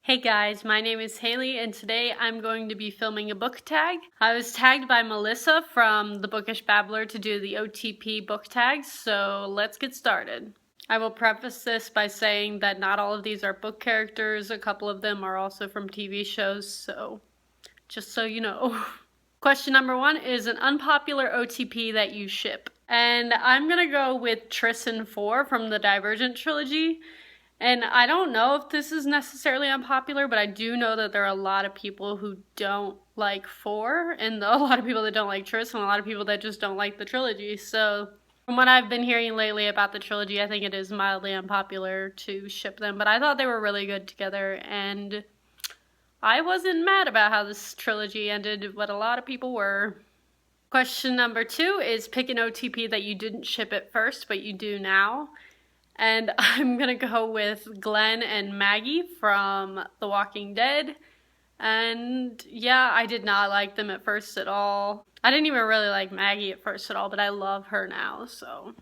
Hey guys, my name is Haley and today I'm going to be filming a book tag. I was tagged by Melissa from the Bookish Babbler to do the OTP book tags, so let's get started. I will preface this by saying that not all of these are book characters, a couple of them are also from TV shows, so just so you know. Question number 1 is an unpopular OTP that you ship. And I'm gonna go with Triss and 4 from the Divergent trilogy. And I don't know if this is necessarily unpopular, but I do know that there are a lot of people who don't like 4, and a lot of people that don't like Triss, and a lot of people that just don't like the trilogy. So from what I've been hearing lately about the trilogy, I think it is mildly unpopular to ship them, but I thought they were really good together, and I wasn't mad about how this trilogy ended, but a lot of people were. Question number 2 is pick an OTP that you didn't ship at first, but you do now. And I'm gonna go with Glenn and Maggie from The Walking Dead. And yeah, I did not like them at first at all. I didn't even really like Maggie at first at all, but I love her now, so.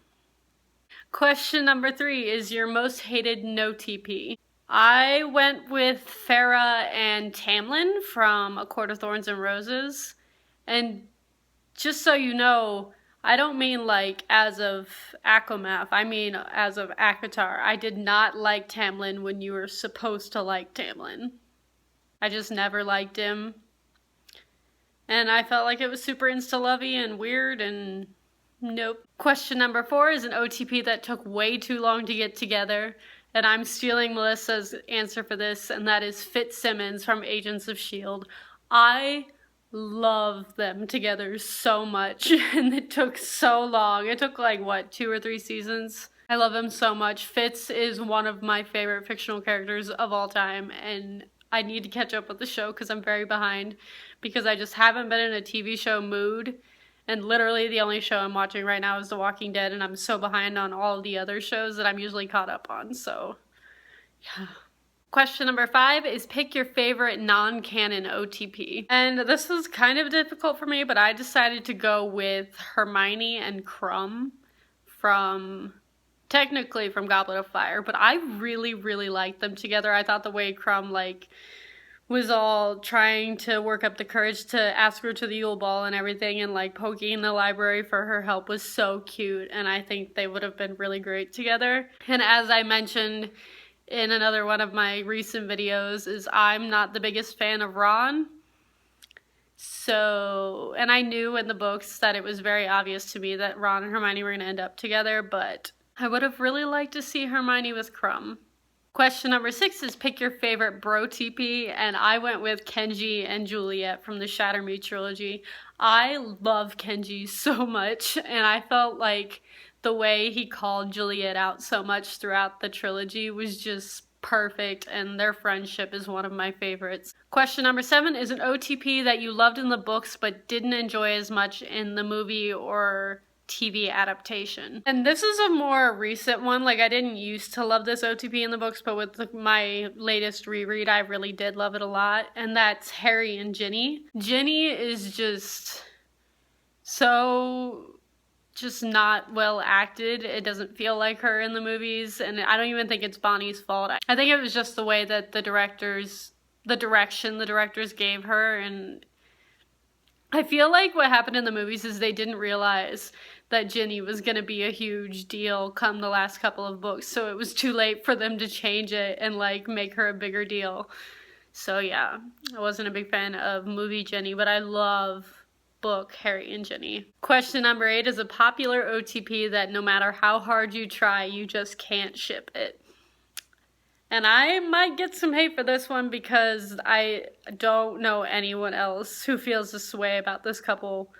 Question number 3 is your most hated no TP. I went with Farrah and Tamlin from A Court of Thorns and Roses. And just so you know, I don't mean like as of Akomath, I mean as of Akatar. I did not like Tamlin when you were supposed to like Tamlin. I just never liked him. And I felt like it was super insta-lovey and weird and nope. Question number 4 is an OTP that took way too long to get together. And I'm stealing Melissa's answer for this, and that is Fitzsimmons from Agents of S.H.I.E.L.D. I love them together so much, and it took so long. It took like, what, 2 or 3 seasons? I love him so much. Fitz is one of my favorite fictional characters of all time, and I need to catch up with the show because I'm very behind, because I just haven't been in a TV show mood, and literally the only show I'm watching right now is The Walking Dead, and I'm so behind on all the other shows that I'm usually caught up on, so yeah. Question number 5 is pick your favorite non-canon OTP. And this was kind of difficult for me, but I decided to go with Hermione and Crumb technically from Goblet of Fire, but I really, really liked them together. I thought the way Crumb, was all trying to work up the courage to ask her to the Yule Ball and everything, and poking in the library for her help was so cute, and I think they would have been really great together. And as I mentioned in another one of my recent videos, is I'm not the biggest fan of Ron. So, and I knew in the books that it was very obvious to me that Ron and Hermione were going to end up together, but I would have really liked to see Hermione with Crumb. Question number 6 is pick your favorite bro TP, and I went with Kenji and Juliet from the Shatter Me trilogy. I love Kenji so much, and I felt like the way he called Juliet out so much throughout the trilogy was just perfect, and their friendship is one of my favorites. Question number 7 is an OTP that you loved in the books but didn't enjoy as much in the movie or TV adaptation. And this is a more recent one. I didn't used to love this OTP in the books, but with my latest reread, I really did love it a lot, and that's Harry and Ginny. Ginny is just not well acted. It doesn't feel like her in the movies, and I don't even think it's Bonnie's fault. I think it was just the way that the direction the directors gave her, and I feel like what happened in the movies is they didn't realize that Ginny was going to be a huge deal come the last couple of books, so it was too late for them to change it and make her a bigger deal. So yeah, I wasn't a big fan of movie Ginny, but I love book Harry and Ginny. Question number 8 is a popular OTP that no matter how hard you try, you just can't ship it. And I might get some hate for this one because I don't know anyone else who feels this way about this couple,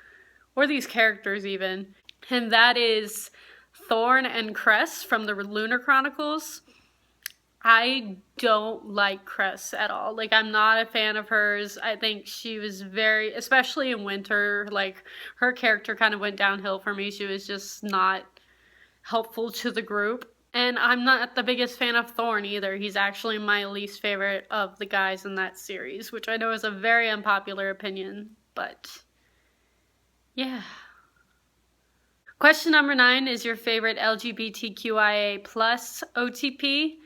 or these characters even. And that is Thorn and Cress from the Lunar Chronicles. I don't like Cress at all. I'm not a fan of hers. I think she was especially in winter, her character kind of went downhill for me. She was just not helpful to the group. And I'm not the biggest fan of Thorn either. He's actually my least favorite of the guys in that series, which I know is a very unpopular opinion, but yeah. Question number 9 is your favorite LGBTQIA plus OTP.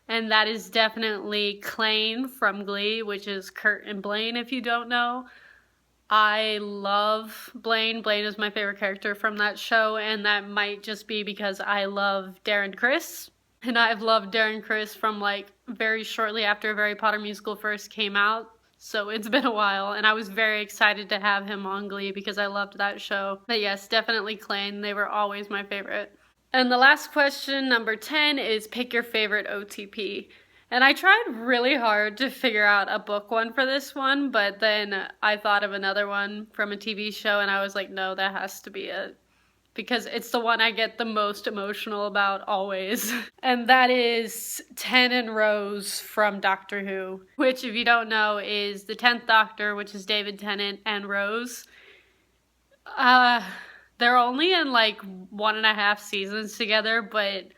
and that is definitely Klaine from Glee, which is Kurt and Blaine, if you don't know. I love Blaine. Blaine is my favorite character from that show, and that might just be because I love Darren Criss. And I've loved Darren Criss from like very shortly after Harry Potter musical first came out. So it's been a while, and I was very excited to have him on Glee because I loved that show. But yes, definitely Klaine. They were always my favorite. And the last question, number 10, is pick your favorite OTP. And I tried really hard to figure out a book one for this one, but then I thought of another one from a TV show, and I was like, no, that has to be it. Because it's the one I get the most emotional about always. And that is 10 and Rose from Doctor Who, which, if you don't know, is the 10th Doctor, which is David Tennant and Rose. They're only in like 1.5 seasons together, but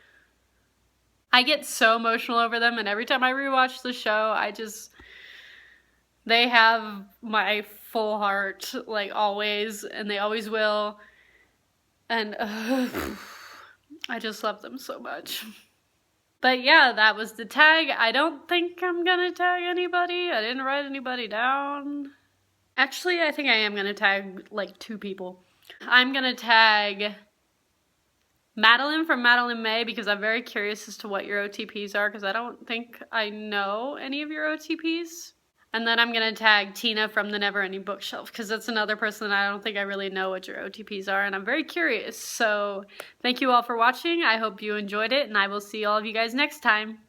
I get so emotional over them, and every time I rewatch the show, they have my full heart, like always, and they always will. And I just love them so much. But yeah, that was the tag. I don't think I'm gonna tag anybody. I didn't write anybody down. Actually, I think I am gonna tag like 2 people. I'm gonna tag Madeline from Madeline May because I'm very curious as to what your OTPs are because I don't think I know any of your OTPs. And then I'm going to tag Tina from the Never Ending Bookshelf because that's another person I don't think I really know what your OTPs are, and I'm very curious. So thank you all for watching. I hope you enjoyed it, and I will see all of you guys next time.